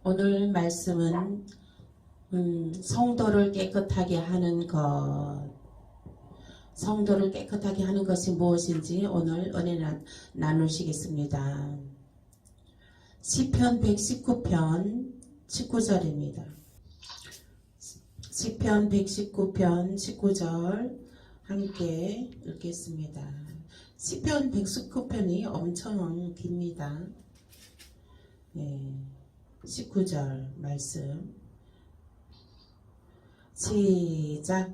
오늘 말씀은 성도를 깨끗하게 하는 것. 성도를 깨끗하게 하는 것이 무엇인지 오늘 은혜 나누시겠습니다. 시편 119편 19절입니다. 시편 119편 19절 함께 읽겠습니다. 시편 119편이 엄청 깁니다. 19절 말씀 시작.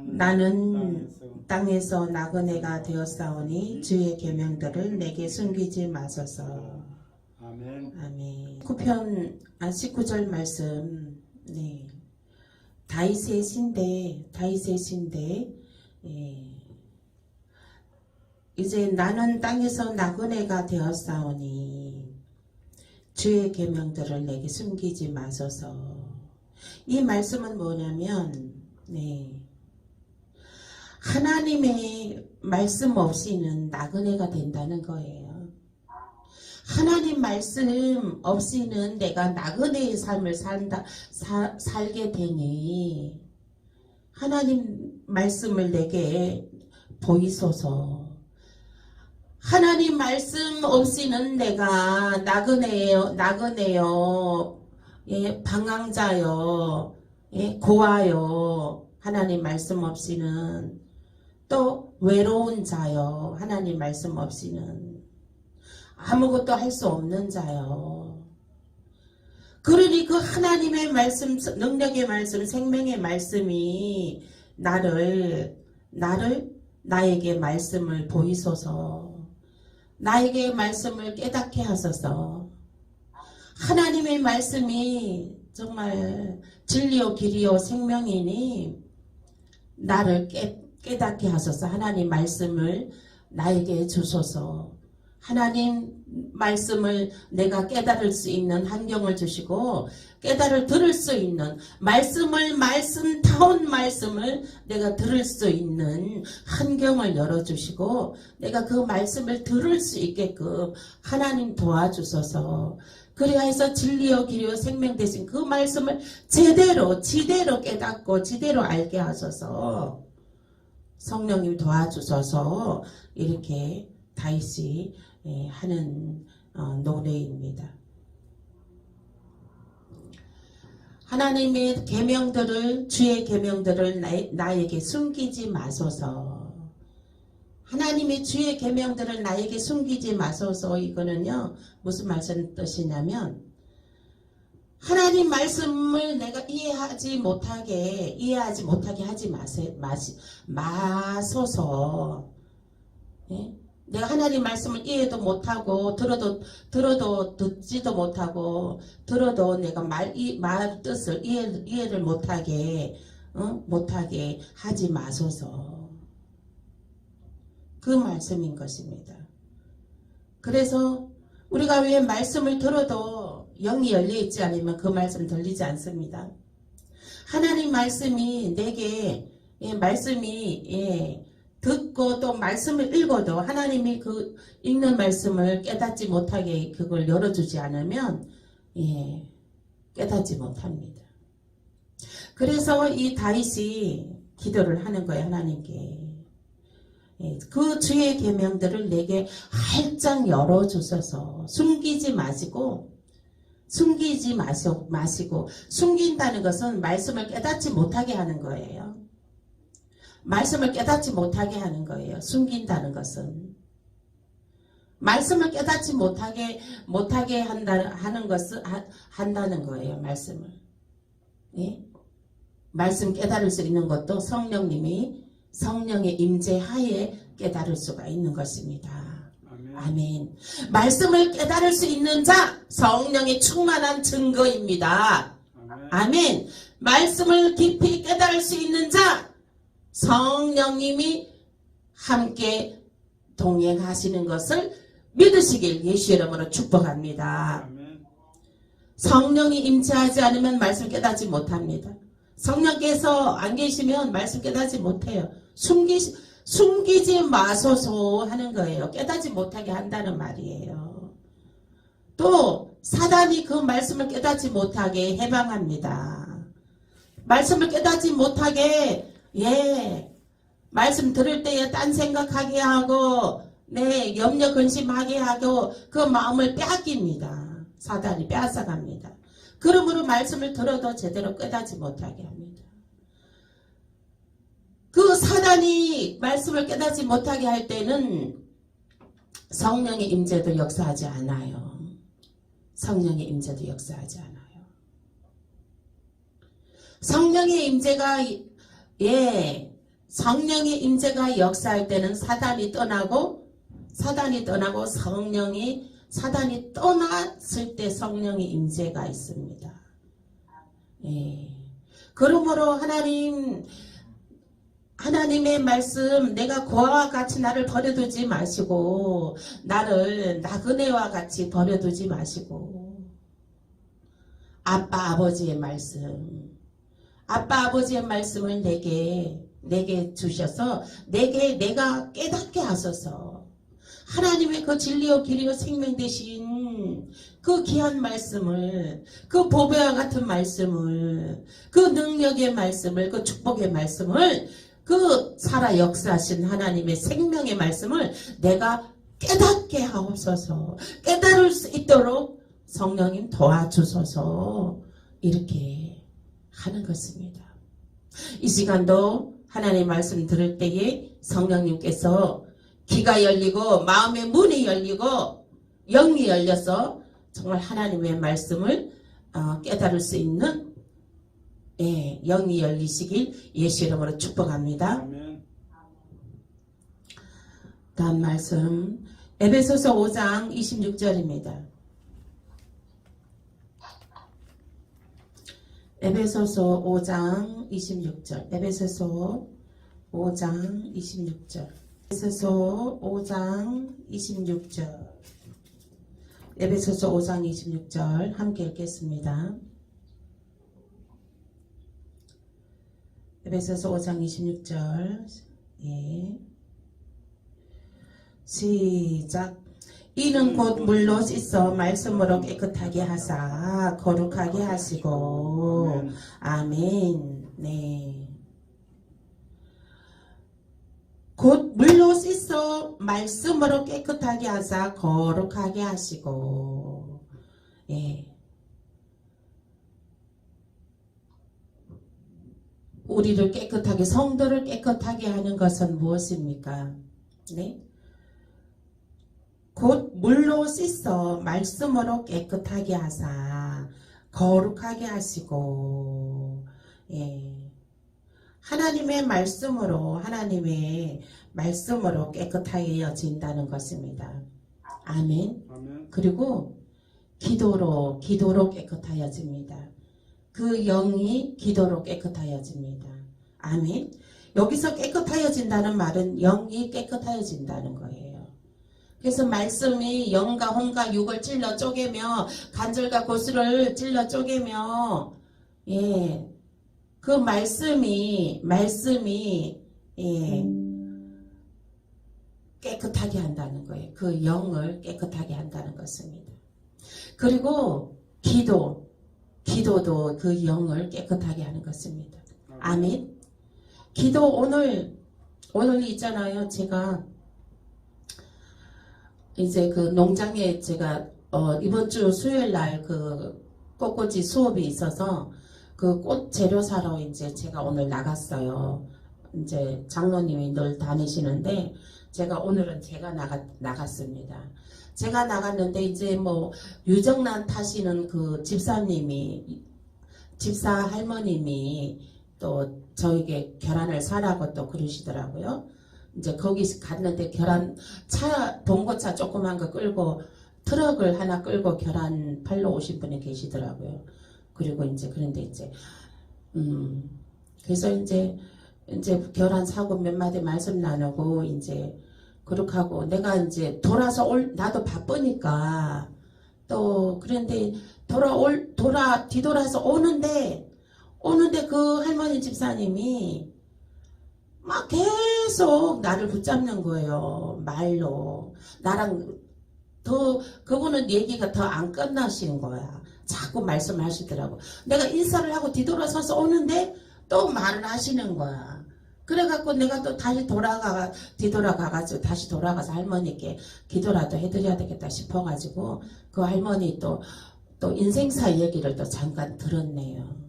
나는 땅에서 나그네가 되었사오니 주의 계명들을 내게 숨기지 마소서. 아멘. 19절 말씀 다윗의 신데 이제 나는 땅에서 나그네가 되었사오니 주의 계명들을 내게 숨기지 마소서. 이 말씀은 뭐냐면 하나님의 말씀 없이는 나그네가 된다는 거예요. 하나님 말씀 없이는 내가 나그네의 삶을 살게 되니 하나님 말씀을 내게 보이소서. 하나님 말씀 없이는 내가 나그네요, 방황자요, 고아요. 하나님 말씀 없이는 또 외로운 자요. 하나님 말씀 없이는 아무것도 할 수 없는 자요. 그러니 그 하나님의 말씀, 능력의 말씀, 생명의 말씀이 나에게 말씀을 보이소서. 나에게 말씀을 깨닫게 하소서. 하나님의 말씀이 정말 진리요 길이요 생명이니 나를 깨닫게 하소서. 하나님 말씀을 나에게 주소서. 하나님 말씀을 내가 깨달을 수 있는 환경을 주시고 들을 수 있는 말씀다운 말씀을 내가 들을 수 있는 환경을 열어주시고 내가 그 말씀을 들을 수 있게끔 하나님 도와주소서. 그래야 해서 진리요 길이요 생명 되신 그 말씀을 지대로 깨닫고 지대로 알게 하소서. 성령님 도와주소서. 이렇게 다윗이 하는 노래입니다. 하나님의 계명들을, 주의 계명들을 나에게 숨기지 마소서. 하나님의 주의 계명들을 나에게 숨기지 마소서. 이거는요 무슨 말씀 뜻이냐면 하나님 말씀을 내가 이해하지 못하게 하지 마소서. 내가 하나님 말씀을 이해도 못하고 들어도 듣지도 못하고 들어도 내가 말 뜻을 이해를 못하게 하지 마소서. 그 말씀인 것입니다. 그래서 우리가 왜 말씀을 들어도 영이 열려있지 않으면 그 말씀 들리지 않습니다. 하나님 말씀이 내게 듣고 또 말씀을 읽어도 하나님이 그 읽는 말씀을 깨닫지 못하게 그걸 열어주지 않으면 깨닫지 못합니다. 그래서 이 다윗이 기도를 하는 거예요. 하나님께. 그 주의 계명들을 내게 활짝 열어주셔서 숨기지 마시고 숨긴다는 것은 말씀을 깨닫지 못하게 하는 거예요. 말씀을 깨닫지 못하게 하는 거예요. 숨긴다는 것은 말씀을 깨닫지 못하게 한다는 거예요. 말씀을 말씀 깨달을 수 있는 것도 성령의 임재하에 깨달을 수가 있는 것입니다. 아멘. 말씀을 깨달을 수 있는 자 성령의 충만한 증거입니다. 아멘. 말씀을 깊이 깨달을 수 있는 자 성령님이 함께 동행하시는 것을 믿으시길 예수 이름으로 축복합니다. 성령이 임재하지 않으면 말씀 깨닫지 못합니다. 성령께서 안 계시면 말씀 깨닫지 못해요. 숨기지 마소서 하는 거예요. 깨닫지 못하게 한다는 말이에요. 또 사단이 그 말씀을 깨닫지 못하게 해방합니다. 말씀을 깨닫지 못하게 말씀 들을 때에 딴 생각하게 하고 염려 근심하게 하고 그 마음을 빼앗깁니다. 사단이 빼앗아갑니다. 그러므로 말씀을 들어도 제대로 깨닫지 못하게 합니다. 그 사단이 말씀을 깨닫지 못하게 할 때는 성령의 임재도 역사하지 않아요. 성령의 임재도 역사하지 않아요. 성령의 임재가 역사할 때는 사단이 떠나고 사단이 떠났을 때 성령의 임재가 있습니다. 그러므로 하나님의 말씀, 내가 고아와 같이 나를 버려두지 마시고 나를 나그네와 같이 버려두지 마시고 아빠 아버지의 말씀을 내게 주셔서 내가 깨닫게 하소서. 하나님의 그 진리요 길이요 생명 되신 그 귀한 말씀을, 그 보배와 같은 말씀을, 그 능력의 말씀을, 그 축복의 말씀을, 그 살아 역사하신 하나님의 생명의 말씀을 내가 깨닫게 하옵소서. 깨달을 수 있도록 성령님 도와주소서. 이렇게 하는 것입니다. 이 시간도 하나님의 말씀 들을 때에 성령님께서 귀가 열리고 마음의 문이 열리고 영이 열려서 정말 하나님의 말씀을 깨달을 수 있는 영이 열리시길 예수 이름으로 축복합니다. 아멘. 다음 말씀 에베소서 5장 26절입니다. 에베소서 5장 26절. 에베소서 5장 26절. 에베소서 5장 26절. 에베소서 5장 26절 함께 읽겠습니다. 에베소서 5장 26절. 시작. 이는 곧 물로 씻어 말씀으로 깨끗하게 하사 거룩하게 하시고 아멘. 곧 물로 씻어 말씀으로 깨끗하게 하사 거룩하게 하시고 우리를 깨끗하게 성도를 깨끗하게 하는 것은 무엇입니까? 곧 물로 씻어 말씀으로 깨끗하게 하사 거룩하게 하시고 하나님의 말씀으로 깨끗하게 여진다는 것입니다. 아멘. 그리고 기도로 깨끗하여집니다. 그 영이 기도로 깨끗하여집니다. 아멘. 여기서 깨끗하여진다는 말은 영이 깨끗하여진다는 거예요. 그래서 말씀이 영과 혼과 육을 찔러 쪼개며 관절과 고수를 찔러 쪼개며 그 말씀이 깨끗하게 한다는 거예요. 그 영을 깨끗하게 한다는 것입니다. 그리고 기도도 그 영을 깨끗하게 하는 것입니다. 아멘. 기도 오늘 있잖아요. 제가 이제 그 농장에 제가 이번 주 수요일 날 그 꽃꽂이 수업이 있어서 그 꽃 재료 사러 이제 제가 오늘 나갔어요. 이제 장로님이 늘 다니시는데 오늘은 제가 나갔습니다. 제가 나갔는데 이제 뭐 유정란 타시는 그 집사 할머님이 또 저에게 계란을 사라고 또 그러시더라고요. 이제 거기 갔는데 봉고차 조그만 거 끌고 트럭을 하나 끌고 계란 팔러 오신 분이 계시더라고요. 그리고 그런데 그래서 이제 계란 사고 몇 마디 말씀 나누고 그렇게 하고 내가 이제 돌아서 나도 바쁘니까 또 그런데 뒤돌아서 오는데 그 할머니 집사님이 막 계속 나를 붙잡는 거예요. 말로. 나랑 더 그분은 얘기가 더 안 끝나시는 거야. 자꾸 말씀하시더라고. 내가 인사를 하고 뒤돌아서서 오는데 또 말을 하시는 거야. 그래갖고 내가 또 다시 뒤돌아가가지고 다시 돌아가서 할머니께 기도라도 해드려야 되겠다 싶어가지고 그 할머니 또 인생사 얘기를 또 잠깐 들었네요.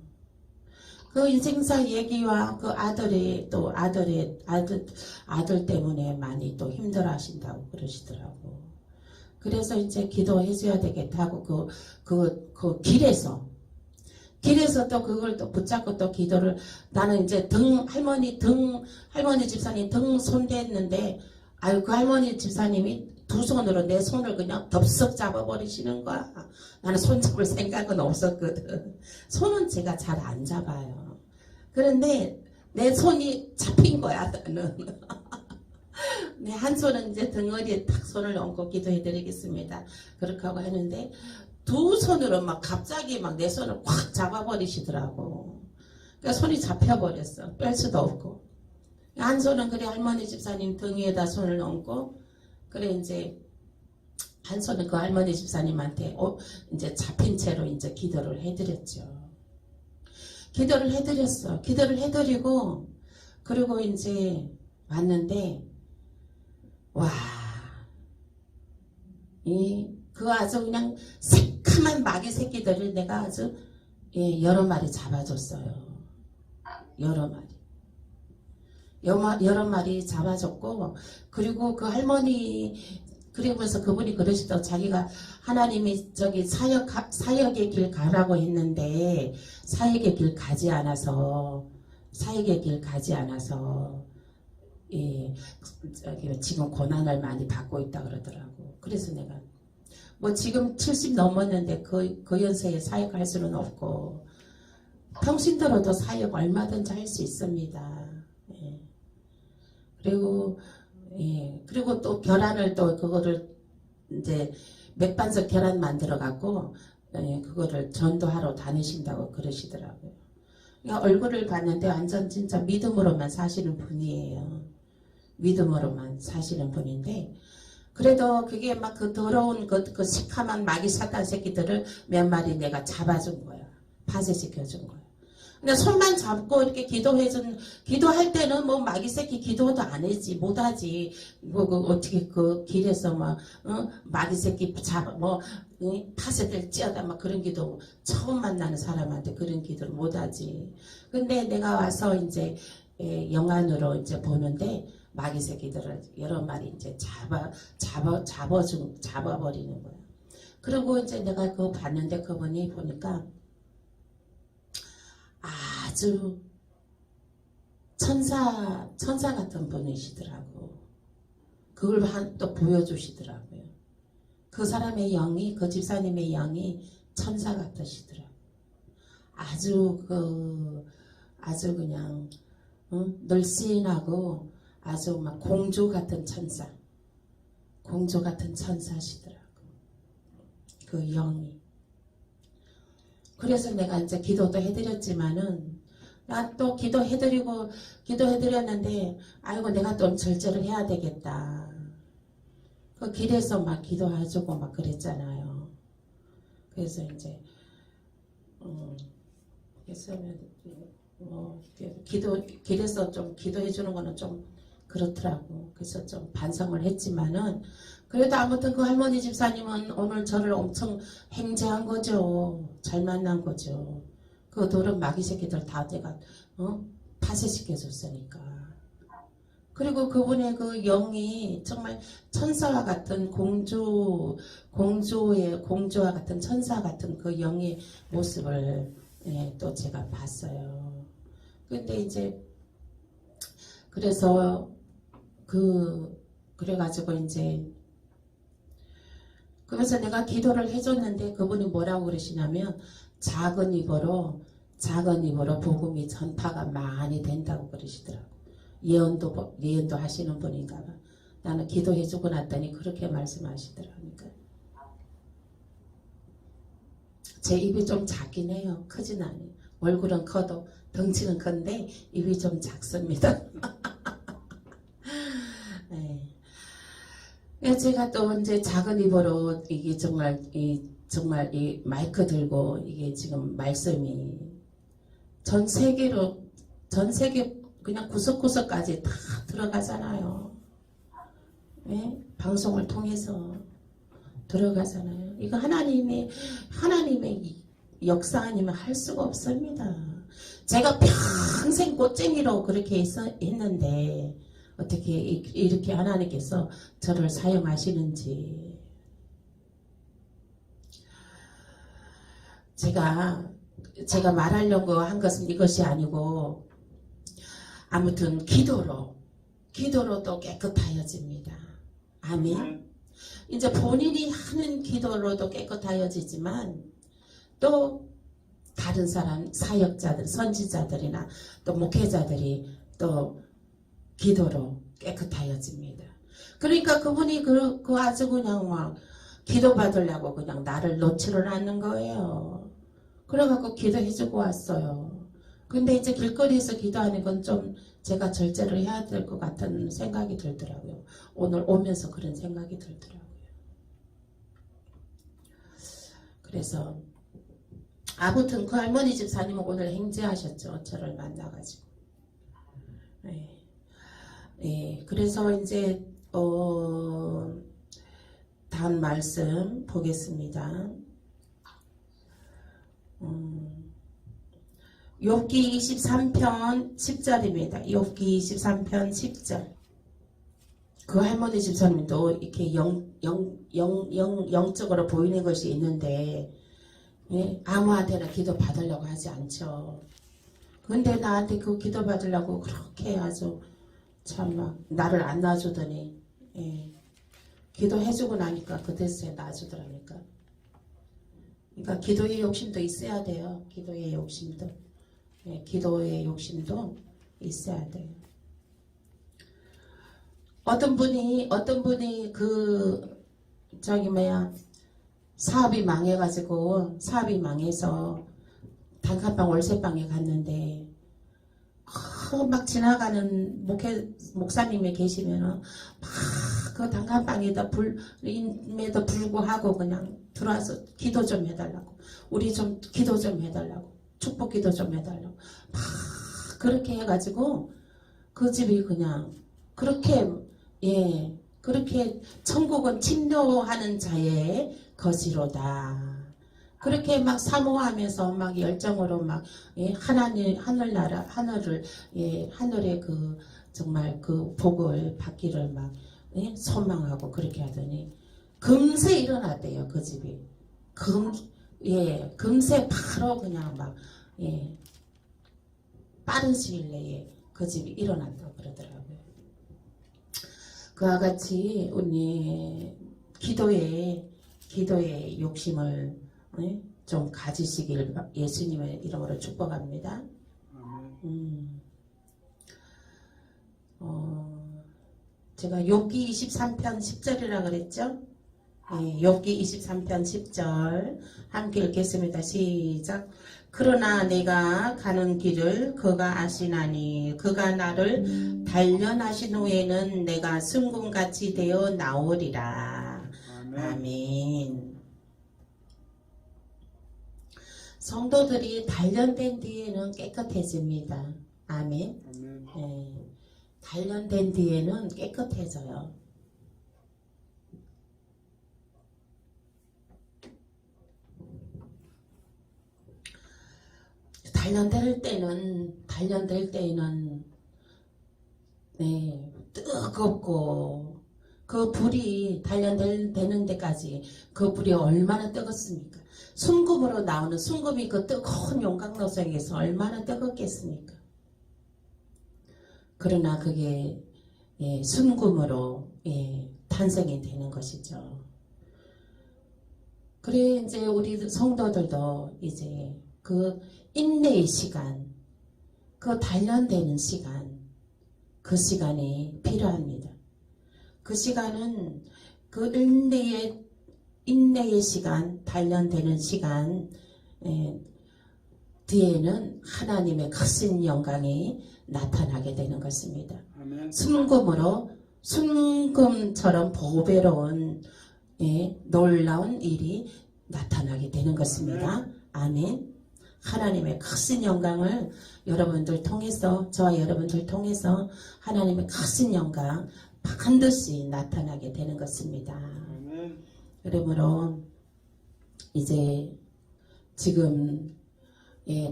그 인생사 얘기와 그 아들 때문에 많이 또 힘들어 하신다고 그러시더라고. 그래서 이제 기도해줘야 되겠다고 그 길에서 또 그걸 또 붙잡고 또 기도를 나는 이제 할머니 집사님 등 손댔는데 아유 그 할머니 집사님이 두 손으로 내 손을 그냥 덥석 잡아버리시는 거야. 나는 손 잡을 생각은 없었거든. 손은 제가 잘 안 잡아요. 그런데 내 손이 잡힌 거야 나는. 네, 한 손은 이제 등허리에 탁 손을 얹고 기도해드리겠습니다. 그렇게 하고 했는데 두 손으로 막 갑자기 막 내 손을 확 잡아버리시더라고. 그러니까 손이 잡혀버렸어. 뺄 수도 없고. 한 손은 그래 할머니 집사님 등 위에다 손을 얹고 그래 이제 한 손은 그 할머니 집사님한테 이제 잡힌 채로 이제 기도를 해드렸죠. 기도를 해드렸어. 기도를 해드리고 그리고 이제 왔는데 와, 그 아주 그냥 새카만 마귀 새끼들을 내가 아주 여러 마리 잡아줬어요. 여러 마리 잡아줬고 그리고 그 할머니 그러면서 그분이 그러시더라고. 자기가 하나님이 저기 사역의 길 가라고 했는데 사역의 길 가지 않아서 지금 고난을 많이 받고 있다 그러더라고. 그래서 내가 뭐 지금 70 넘었는데 그 연세에 사역할 수는 없고 평신 들어도 사역 얼마든지 할 수 있습니다. 예. 그리고 또 계란을 또 그거를 이제 맥반석 계란 만들어 갖고 그거를 전도하러 다니신다고 그러시더라고요. 그러니까 얼굴을 봤는데 완전 진짜 믿음으로만 사시는 분이에요. 믿음으로만 사시는 분인데 그래도 그게 막 그 더러운 그 시커먼 마귀 사탄 새끼들을 몇 마리 내가 잡아준 거야. 파쇄시켜준 거야. 근데 손만 잡고 이렇게 기도할 때는 뭐 마귀 새끼 기도도 안 하지, 못하지. 어떻게 그 길에서 마귀 새끼 파쇄될 찌하다 막 그런 기도 처음 만나는 사람한테 그런 기도를 못하지. 근데 내가 와서 이제 영안으로 이제 보는데 마귀 새끼들을 여러 마리 이제 잡아버리는 거야. 그리고 이제 내가 그거 봤는데 그분이 보니까 아주 천사 같은 분이시더라고. 그걸 또 보여주시더라고요. 그 사람의 영이, 그 집사님의 영이 천사 같으시더라고. 아주 그냥 늘씬하고 아주 막 공주 같은 천사시더라고. 그 영이. 그래서 내가 이제 기도도 해드렸지만은 나 또 기도해드렸는데 아이고 내가 또 절제를 해야 되겠다. 그 길에서 막 기도해주고 막 그랬잖아요. 그래서 이제 길에서 좀 기도해주는 거는 좀 그렇더라고. 그래서 좀 반성을 했지만은 그래도 아무튼 그 할머니 집사님은 오늘 저를 엄청 행제한 거죠. 잘 만난 거죠. 그 더러운 마귀 새끼들 다 내가 파쇄시켜줬으니까. 그리고 그분의 그 영이 정말 천사와 같은 공주와 같은 천사 같은 그 영의 모습을 또 제가 봤어요. 근데 이제 그래가지고 이제 그래서 내가 기도를 해줬는데 그분이 뭐라고 그러시냐면 작은 입으로 복음이 전파가 많이 된다고 그러시더라고. 예언도 하시는 분인가 봐. 나는 기도해주고 났더니 그렇게 말씀하시더라고요. 제 입이 좀 작긴 해요. 크진 않아요. 얼굴은 커도 덩치는 큰데 입이 좀 작습니다. 네. 예, 제가 또 이제 작은 입으로 이게 정말 이 마이크 들고 이게 지금 말씀이 전 세계 그냥 구석구석까지 다 들어가잖아요. 예? 방송을 통해서 들어가잖아요. 이거 하나님의 역사 아니면 할 수가 없습니다. 제가 평생 꽃쟁이로 그렇게 했는데 어떻게 이렇게 하나님께서 저를 사용하시는지. 제가 말하려고 한 것은 이것이 아니고 아무튼 기도로 또 깨끗하여집니다. 아멘. 이제 본인이 하는 기도로도 깨끗하여지지만 또 다른 사람 사역자들 선지자들이나 또 목회자들이 또 기도로 깨끗하여집니다. 그러니까 그분이 그 아주 그냥 막 기도 받으려고 그냥 나를 놓지를 않는 거예요. 그래갖고 기도해주고 왔어요. 근데 이제 길거리에서 기도하는 건 좀 제가 절제를 해야 될 것 같은 생각이 들더라고요. 오늘 오면서 그런 생각이 들더라고요. 그래서 아무튼 그 할머니 집사님은 오늘 행제하셨죠. 저를 만나가지고. 네, 그래서 이제 다음 말씀 보겠습니다. 욥기 23편 10절입니다. 욥기 23편 10절. 그 할머니 집사님도 이렇게 영적으로 보이는 것이 있는데 예? 아무한테나 기도 받으려고 하지 않죠. 근데 나한테 그 기도 받으려고 그렇게 아주 참 막 나를 안 놔주더니 예. 기도해주고 나니까 그때서야 놔주더라니까. 그러니까 기도의 욕심도 있어야 돼요. 기도의 욕심도. 예, 기도의 욕심도 있어야 돼요. 어떤 분이 사업이 망해서 단칸방 월세방에 갔는데 막 지나가는 목사님이 계시면은 막 그 단칸방에다 임에도 불구하고 그냥 들어와서 기도 좀 해달라고, 우리 좀 기도 좀 해달라고, 축복 기도 좀 해달라고 막 그렇게 해가지고 그 집이 그냥 그렇게 천국은 침노하는 자의 것이로다. 그렇게 막 사모하면서 막 열정으로 막 하늘의 그 정말 그 복을 받기를 막 소망하고 그렇게 하더니 금세 일어났대요. 그 집이 금세 바로 그냥 막 빠른 시일 내에 그 집이 일어났다고 그러더라고요. 그와 같이 우리 기도의 욕심을 좀 가지시길 예수님의 이름으로 축복합니다. 제가 욥기 23편 10절이라 그랬죠? 욥기 23편 10절 함께 읽겠습니다. 시작. 그러나 내가 가는 길을 그가 아시나니 그가 나를 단련하신 후에는 내가 순금같이 되어 나오리라. 아멘. 성도들이 단련된 뒤에는 깨끗해집니다. 아멘. 단련된 뒤에는 깨끗해져요. 단련될 때는 뜨겁고 그 불이 단련되는 데까지 그 불이 얼마나 뜨겁습니까? 순금으로 나오는 순금이 그 뜨거운 용광로석에서 얼마나 뜨겁겠습니까? 그러나 그게 순금으로 탄생이 되는 것이죠. 그래 이제 우리 성도들도 이제 그 인내의 시간, 그 단련되는 시간, 그 시간이 필요합니다. 그 시간은 그 인내의 시간, 단련되는 시간 뒤에는 하나님의 크신 영광이 나타나게 되는 것입니다. 아멘. 순금으로 순금처럼 보배로운 놀라운 일이 나타나게 되는 것입니다. 아멘. 하나님의 크신 영광을 여러분들 통해서, 저와 여러분들 통해서 하나님의 크신 영광 반드시 나타나게 되는 것입니다. 그러므로 이제 지금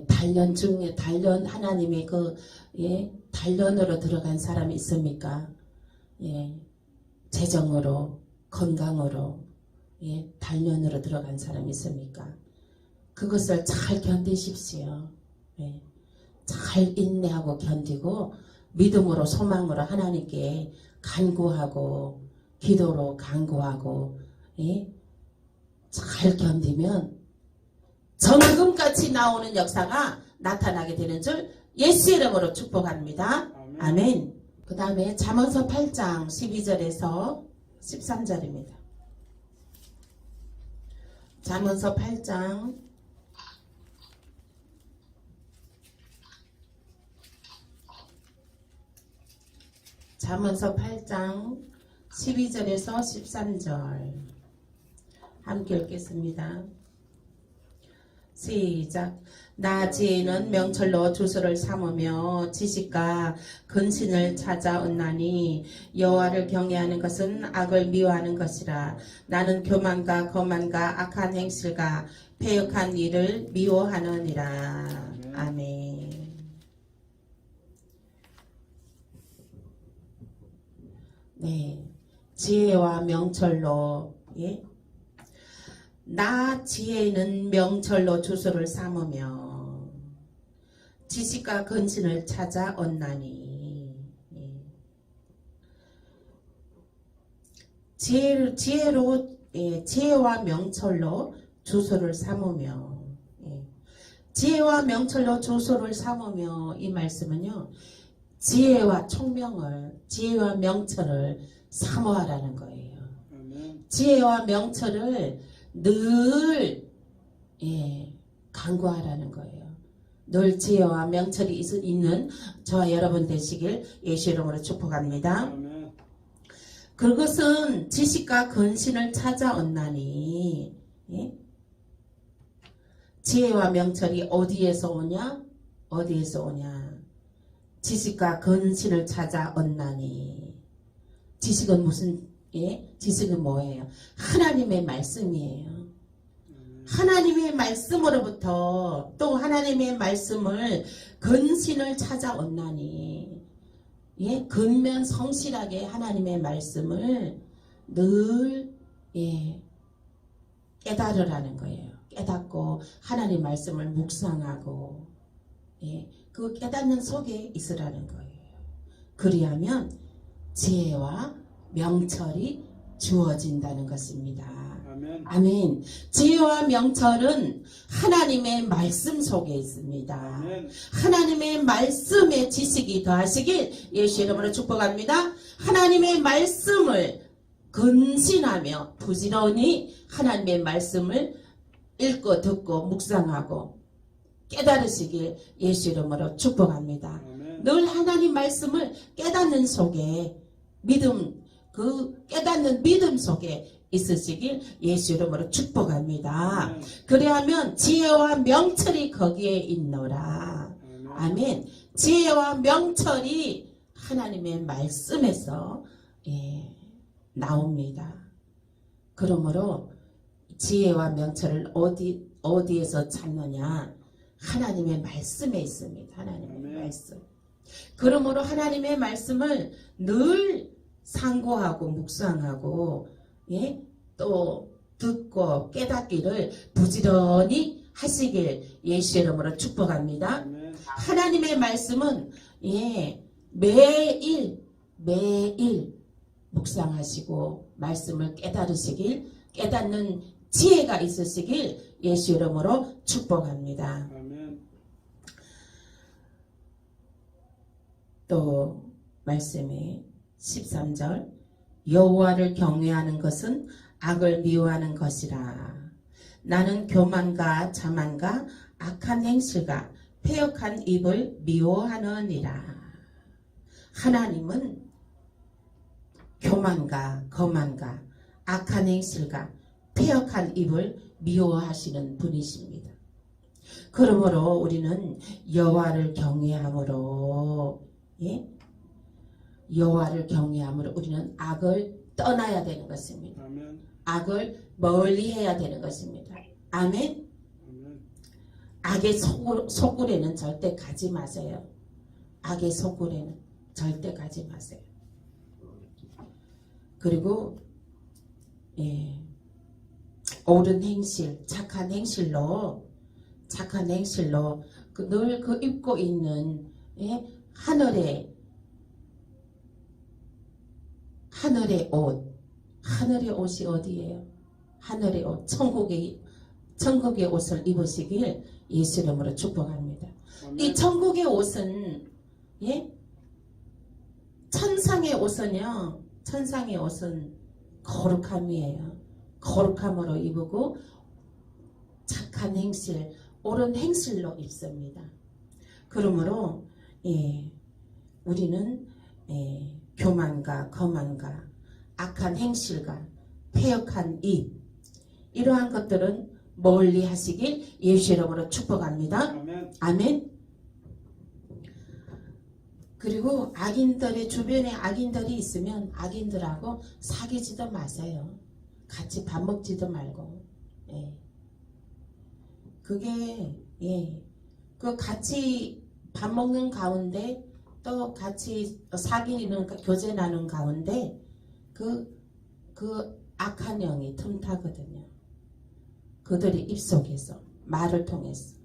단련 중에 하나님의 단련으로 들어간 사람이 있습니까? 재정으로, 건강으로 단련으로 들어간 사람이 있습니까? 그것을 잘 견디십시오. 잘 인내하고 견디고 믿음으로 소망으로 하나님께 간구하고 기도로 간구하고 잘 견디면 정금같이 나오는 역사가 나타나게 되는 줄 예수 이름으로 축복합니다. 아멘. 그 다음에 잠언서 8장 12절에서 13절입니다. 잠언서 8장 12절에서 13절 함께 읽겠습니다. 시작. 나 지혜는 명철로 주소를 삼으며 지식과 근신을 찾아온나니 여호와를 경외하는 것은 악을 미워하는 것이라. 나는 교만과 거만과 악한 행실과 패역한 일을 미워하느니라. 아멘. 네, 지혜와 명철로 나 지혜는 명철로 주소를 삼으며 지식과 근신을 찾아온나니. 지혜와 명철로 주소를 삼으며 지혜와 명철로 주소를 삼으며 이 말씀은요, 지혜와 총명을, 지혜와 명철을 사모하라는 거예요. 지혜와 명철을 늘 간구하라는 거예요. 늘 지혜와 명철이 있는 저와 여러분 되시길 예수 이름으로 축복합니다. 아멘. 그것은 지식과 근신을 찾아온나니. 지혜와 명철이 어디에서 오냐? 어디에서 오냐? 지식과 근신을 찾아온나니. 지식은 무슨 지식은 뭐예요? 하나님의 말씀이에요. 하나님의 말씀으로부터 또 하나님의 말씀을 근신을 찾아온나니. 근면 성실하게 하나님의 말씀을 늘 깨달으라는 거예요. 깨닫고 하나님의 말씀을 묵상하고 그 깨닫는 속에 있으라는 거예요. 그리하면 지혜와 명철이 주어진다는 것입니다. 아멘. 아멘. 지혜와 명철은 하나님의 말씀 속에 있습니다. 아멘. 하나님의 말씀에 지식이 더하시길 예수 이름으로 축복합니다. 하나님의 말씀을 근신하며 부지런히 하나님의 말씀을 읽고 듣고 묵상하고 깨달으시길 예수 이름으로 축복합니다. 아멘. 늘 하나님 말씀을 깨닫는 속에 그 깨닫는 믿음 속에 있으시길 예수 이름으로 축복합니다. 그래야면 지혜와 명철이 거기에 있노라. 아멘. 지혜와 명철이 하나님의 말씀에서 나옵니다. 그러므로 지혜와 명철을 어디에서 찾느냐? 하나님의 말씀에 있습니다. 하나님의 말씀. 그러므로 하나님의 말씀을 늘 상고하고 묵상하고 또 듣고 깨닫기를 부지런히 하시길 예수 이름으로 축복합니다. 하나님의 말씀은 매일 묵상하시고 말씀을 깨달으시길, 깨닫는 지혜가 있으시길 예수 이름으로 축복합니다. 또 말씀이 13절 여호와를 경외하는 것은 악을 미워하는 것이라. 나는 교만과 자만과 악한 행실과 패역한 입을 미워하느니라. 하나님은 교만과 거만과 악한 행실과 패역한 입을 미워하시는 분이십니다. 그러므로 우리는 여호와를 경외함으로 여호와를 경외함으로 우리는 악을 떠나야 되는 것입니다. 아멘. 악을 멀리해야 되는 것입니다. 아멘. 아멘. 악의 속굴에는 절대 가지 마세요. 악의 속굴에는 절대 가지 마세요. 그리고 옳은 행실, 착한 행실로 늘 그 입고 있는 하늘의 옷, 하늘의 옷이 어디예요? 하늘의 옷, 천국의 옷을 입으시길 예수 이름으로 축복합니다. 아멘. 이 천국의 옷은 천상의 옷은 거룩함이에요. 거룩함으로 입고 착한 행실, 옳은 행실로 입습니다. 그러므로 우리는 교만과 거만과 악한 행실과 패역한 입, 이러한 것들은 멀리 하시길 예수 이름으로 축복합니다. 아멘. 아멘. 그리고 주변에 악인들이 있으면 악인들하고 사귀지도 마세요. 같이 밥 먹지도 말고. 그게 그 같이 밥 먹는 가운데 또 같이 사귀는 교제 나눈 가운데 그 악한 영이 틈타거든요. 그들의 입속에서 말을 통해서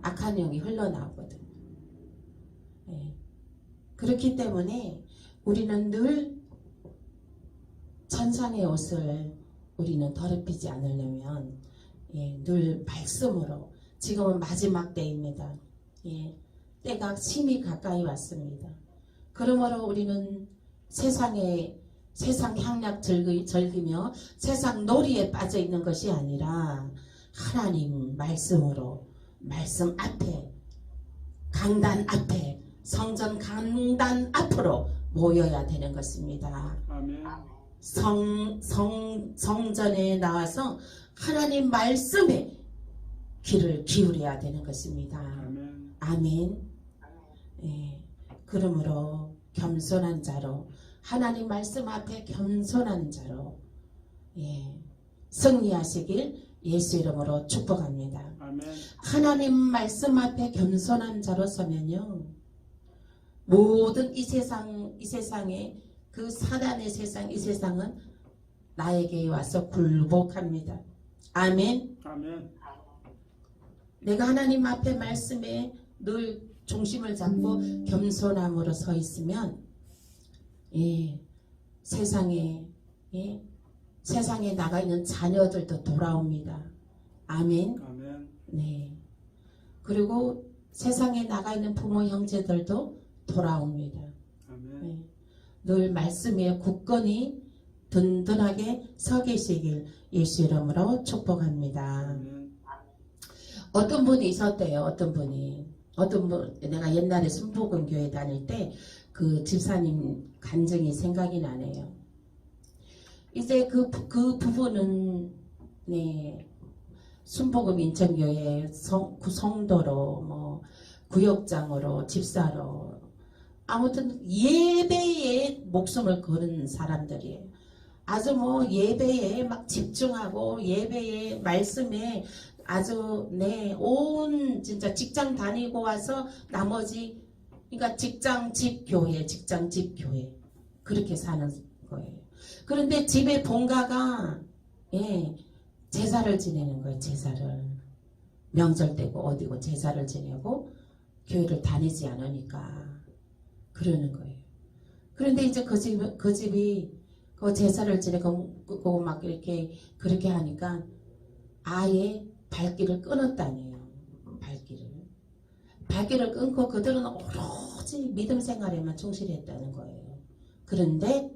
악한 영이 흘러나오거든요. 그렇기 때문에 우리는 늘 천상의 옷을 우리는 더럽히지 않으려면 늘 말씀으로, 지금은 마지막 때입니다. 때가 심히 가까이 왔습니다. 그러므로 우리는 세상 향락 즐기며 세상 놀이에 빠져 있는 것이 아니라 하나님 말씀으로, 말씀 앞에, 강단 앞에, 성전 강단 앞으로 모여야 되는 것입니다. 아멘. 성전에 나와서 하나님 말씀에 귀를 기울여야 되는 것입니다. 아멘. 아멘. 그러므로 겸손한 자로, 하나님 말씀 앞에 겸손한 자로 승리하시길 예수 이름으로 축복합니다. 아멘. 하나님 말씀 앞에 겸손한 자로 서면요, 모든 이 세상의 그 사단의 세상, 이 세상은 나에게 와서 굴복합니다. 아멘. 아멘. 내가 하나님 앞에 말씀에 늘 중심을 잡고 겸손함으로 서 있으면 세상에 나가 있는 자녀들도 돌아옵니다. 아멘. 아멘. 네. 그리고 세상에 나가 있는 부모 형제들도 돌아옵니다. 아멘. 늘 말씀에 굳건히 든든하게 서 계시길 예수 이름으로 축복합니다. 아멘. 어떤 분이 있었대요. 어떤 분, 내가 옛날에 순복음교회 다닐 때 그 집사님 간증이 생각이 나네요. 이제 그 부부는 순복음 인천교회 성도로 구역장으로 집사로 아무튼 예배에 목숨을 거는 사람들이에요. 아주 예배에 막 집중하고 예배에 말씀에 아주 온 진짜 직장 다니고 와서 나머지, 그러니까 직장 집 교회 그렇게 사는 거예요. 그런데 집에 본가가 제사를 지내는 거예요. 제사를 명절 때고 어디고 제사를 지내고 교회를 다니지 않으니까 그러는 거예요. 그런데 이제 그 집이 그 제사를 지내고 막 이렇게 그렇게 하니까 아예 발길을 끊었다네요. 발길을 끊고 그들은 오로지 믿음 생활에만 충실했다는 거예요. 그런데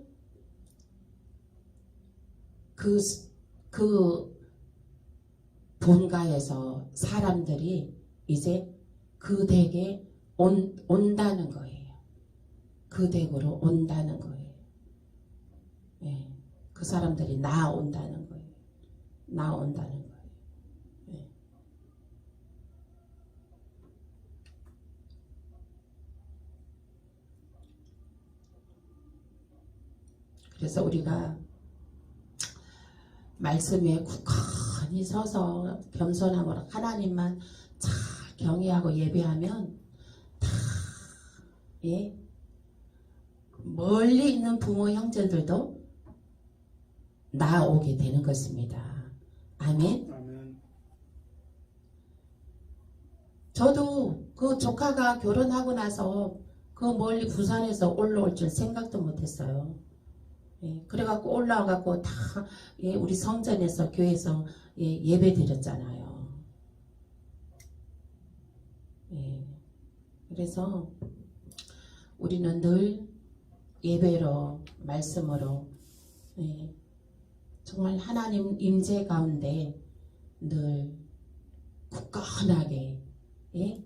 그 본가에서 사람들이 이제 그 댁에 온다는 거예요. 그 댁으로 온다는 거예요. 예, 그 사람들이 나아온다는 거예요. 나아온다는 거예요. 예. 그래서 우리가 말씀에 굳건히 서서 겸손함으로 하나님만 잘 경외하고 예배하면 다 예, 멀리 있는 부모 형제들도 나오게 되는 것입니다. 아멘. 아멘. 저도 그 조카가 결혼하고 나서 그 멀리 부산에서 올라올 줄 생각도 못했어요. 예, 그래갖고 올라와갖고 다 예, 우리 성전에서 교회에서 예, 예배 드렸잖아요. 예, 그래서 우리는 늘 예배로 말씀으로 예, 정말 하나님 임재 가운데 늘 굳건하게 예,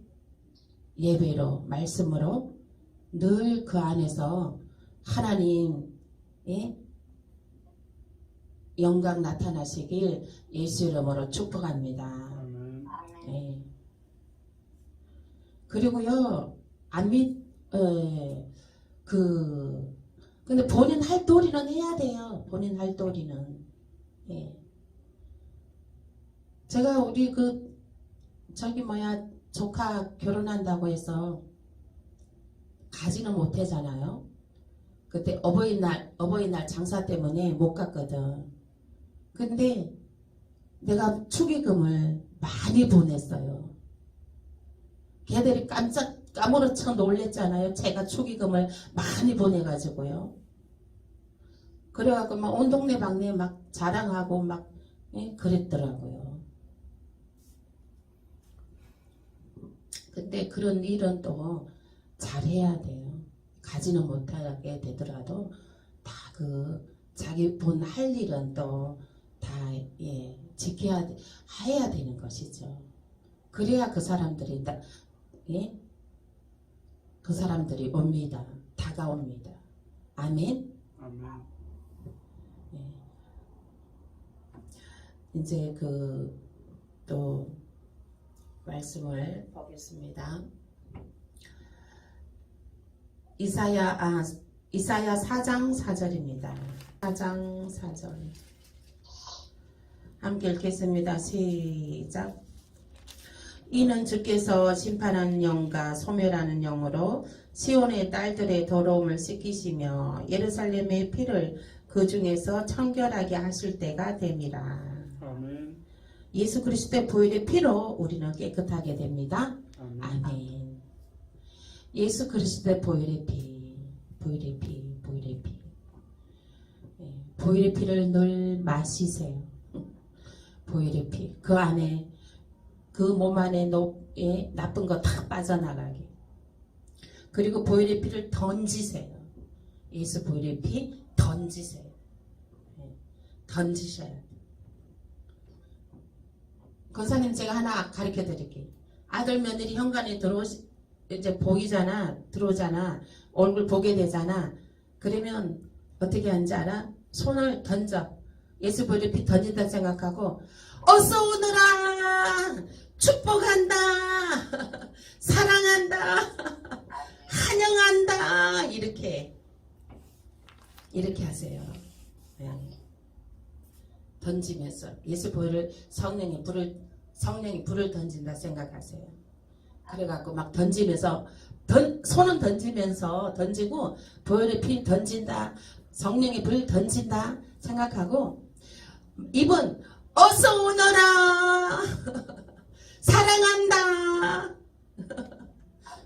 예배로 말씀으로 늘 그 안에서 하나님 예? 영광 나타나시길 예수 이름으로 축복합니다. 아멘. 예. 그리고요 근데 본인 할 도리는 해야 돼요. 본인 할 도리는. 예. 제가 우리 조카 결혼한다고 해서 가지는 못하잖아요. 그때 어버이날 장사 때문에 못 갔거든. 근데 내가 축의금을 많이 보냈어요. 걔들이 까무러쳐 놀랬잖아요. 제가 축의금을 많이 보내가지고요. 그래갖고 막 온 동네 방네 막 자랑하고 막 예, 그랬더라고요. 근데 그런 일은 또 잘해야 돼요. 가지는 못하게 되더라도 다 자기 본 할 일은 또 다 예, 해야 되는 것이죠. 그래야 그 사람들이 예? 그 사람들이 옵니다. 다가옵니다. 아멘. 아멘. 예. 이제 또 말씀을 보겠습니다. 이사야 4장 4절입니다. 4장 4절 함께 읽겠습니다. 시작. 이는 주께서 심판하는 영과 소멸하는 영으로 시온의 딸들의 더러움을 씻기시며 예루살렘의 피를 그 중에서 청결하게 하실 때가 됨이라. 아멘. 예수 그리스도의 보혈의 피로 우리는 깨끗하게 됩니다. 아멘. 아멘. 예수 그리스도의 보혈의 피, 보혈의 피, 보혈의 피. 예, 보혈의 피를 늘 마시세요. 보혈의 피. 그 안에 그 몸 안에 나쁜 거 다 빠져나가게. 그리고 보혈의 피를 던지세요. 예수 보혈의 피 던지세요. 예, 던지셔야 돼요. 권사님 제가 하나 가르쳐 드릴게요. 아들 며느리 현관에 이제 들어오잖아. 얼굴 보게 되잖아. 그러면 어떻게 하는지 알아? 손을 던져. 예수 보혈의 피 던진다 생각하고 어서 오너라. 축복한다. 사랑한다. 환영한다. 이렇게 하세요. 네. 던지면서 예수 보혈을 성령이 불을 던진다 생각하세요. 그래갖고 막 던지면서 손은 던지고 보혈의 피 던진다, 성령의 불 던진다 생각하고 입은 어서 오너라. 사랑한다.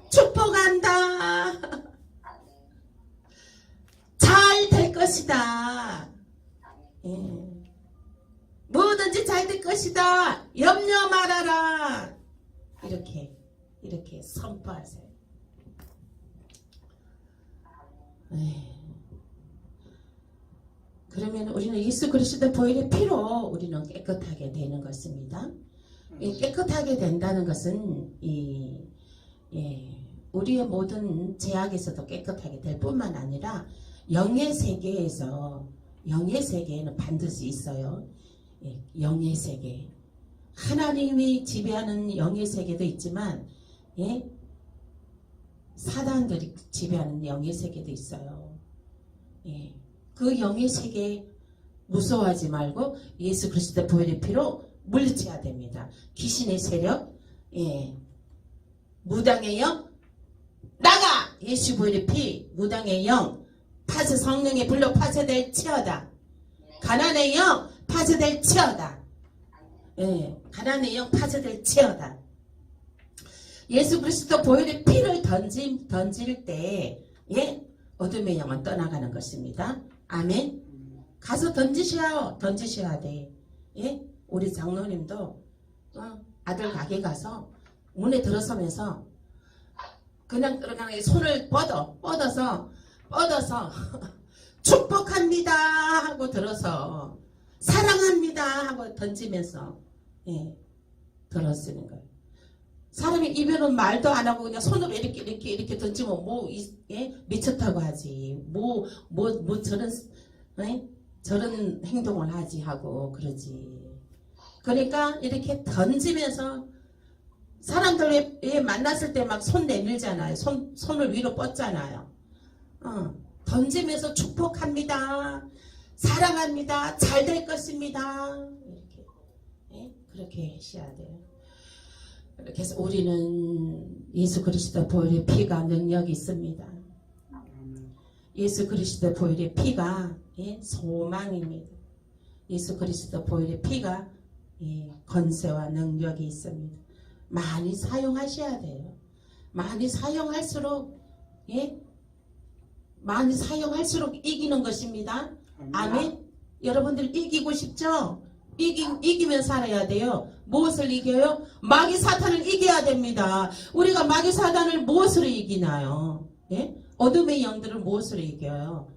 축복한다. 잘 될 것이다. 예. 뭐든지 잘 될 것이다. 염려 말아라. 이렇게 선포하세요. 그러면 우리는 예수 그리스도 보혈의 피로 우리는 깨끗하게 되는 것입니다. 깨끗하게 된다는 것은 우리의 모든 죄악에서도 깨끗하게 될 뿐만 아니라 영의 세계에서 영의 세계에는 반드시 있어요. 예, 영의 세계. 하나님이 지배하는 영의 세계도 있지만, 예, 사단들이 지배하는 영의 세계도 있어요. 예, 그 영의 세계 무서워하지 말고 예수 그리스도 보혈의 피로 물리쳐야 됩니다. 귀신의 세력, 예, 무당의 영, 나가! 예수 보혈의 피, 무당의 영, 파쇄 성령의 불로 파쇄될 치어다. 가난의 영, 파쇄될 치어다. 예, 가난의 영, 파쇄될 치어다. 예수 그리스도 보혈의 피를 던질 때, 예, 어둠의 영은 떠나가는 것입니다. 아멘. 가서 던지셔야 돼. 예, 우리 장로님도 아들 가게 가서 문에 들어서면서 그냥 손을 뻗어서 축복합니다 하고 들어서 사랑합니다 하고 던지면서, 예, 들었으는 거예요. 사람이 입에는 말도 안 하고 그냥 손으로 이렇게 던지면 예? 미쳤다고 하지. 저런 행동을 하지 하고 그러지. 그러니까 이렇게 던지면서 사람들 만났을 때 막 손 내밀잖아요. 손을 위로 뻗잖아요. 던지면서 축복합니다. 사랑합니다. 잘 될 것입니다. 이렇게, 예? 그렇게 하셔야 돼요. 그렇게 해서 우리는 예수 그리스도 보혈의 피가 능력이 있습니다. 예수 그리스도 보혈의 피가, 예, 소망입니다. 예수 그리스도 보혈의 피가, 예, 권세와 능력이 있습니다. 많이 사용하셔야 돼요. 많이 사용할수록, 예, 많이 사용할수록 이기는 것입니다. 아멘. 여러분들 이기고 싶죠? 이기면 살아야 돼요. 무엇을 이겨요? 마귀 사탄을 이겨야 됩니다. 우리가 마귀 사탄을 무엇으로 이기나요? 예? 어둠의 영들을 무엇으로 이겨요?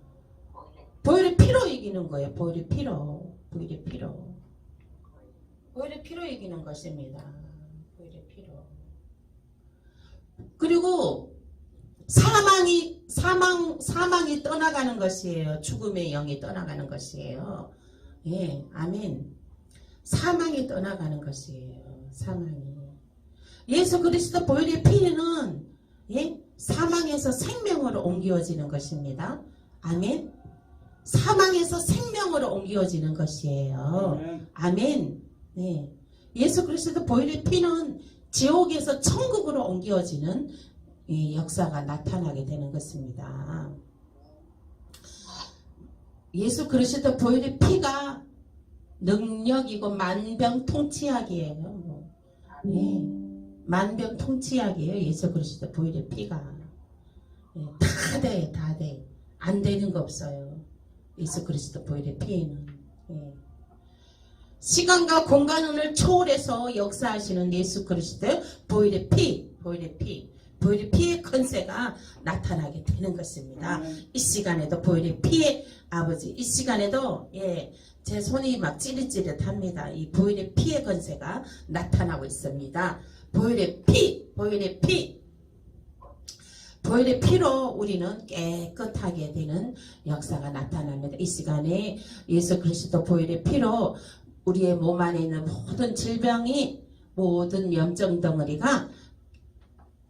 보혈의 피로 이기는 거예요. 보혈의 피로. 보혈의 피로. 보혈의 피로 이기는 것입니다. 보혈의 피로. 그리고 사망이 떠나가는 것이에요. 죽음의 영이 떠나가는 것이에요. 예, 아멘. 사망이 떠나가는 것이에요. 사망이. 예수 그리스도 보혈의 피는, 예, 사망에서 생명으로 옮겨지는 것입니다. 아멘. 사망에서 생명으로 옮겨지는 것이에요. 아멘. 네. 예수 그리스도 보혈의 피는 지옥에서 천국으로 옮겨지는 이 역사가 나타나게 되는 것입니다. 예수 그리스도 보혈의 피가 능력이고 만병통치약이에요. 예. 만병통치약이에요. 예수 그리스도 보혈의 피가. 예. 다 돼. 안 되는 거 없어요. 예수 그리스도 보혈의 피에는. 예. 시간과 공간을 초월해서 역사하시는 예수 그리스도 보혈의 피. 보혈의 피의 권세가 나타나게 되는 것입니다. 이 시간에도 보혈의 피의 아버지, 이 시간에도, 예, 제 손이 막 찌릿찌릿합니다. 이 보혈의 피의 권세가 나타나고 있습니다. 보혈의 피로 우리는 깨끗하게 되는 역사가 나타납니다. 이 시간에 예수 그리스도 보혈의 피로 우리의 몸 안에 있는 모든 질병이, 모든 염증 덩어리가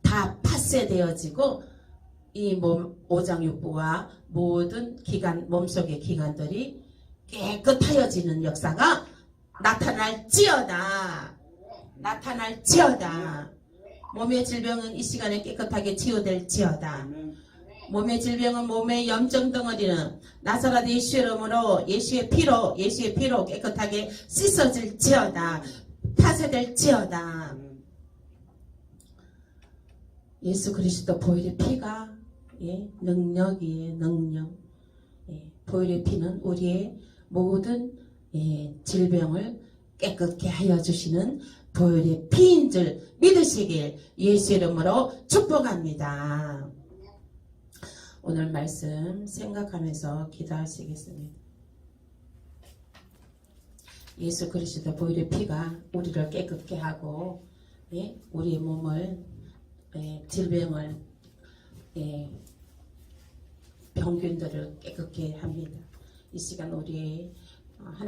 다 파쇄되어지고 이 몸 오장육부와 모든 기관, 몸속의 기관들이 깨끗하여지는 역사가 나타날지어다. 몸의 질병은 이 시간에 깨끗하게 치유될지어다. 몸의 질병은, 몸의 염증 덩어리는 나사렛 예수의 이름으로, 예수의 피로 깨끗하게 씻어질지어다. 파쇄될지어다. 예수 그리스도 보혈의 피가, 예, 능력이에요. 능력. 예, 보혈의 피는 우리의 모든, 예, 질병을 깨끗게 하여 주시는 보혈의 피인 줄 믿으시길 예수의 이름으로 축복합니다. 오늘 말씀 생각하면서 기도하시겠습니다. 예수 그리스도 보혈의 피가 우리를 깨끗게 하고, 예, 우리의 몸을, 예, 질병을, 예, 병균들을 깨끗게 합니다. 이 시간 우리 하나님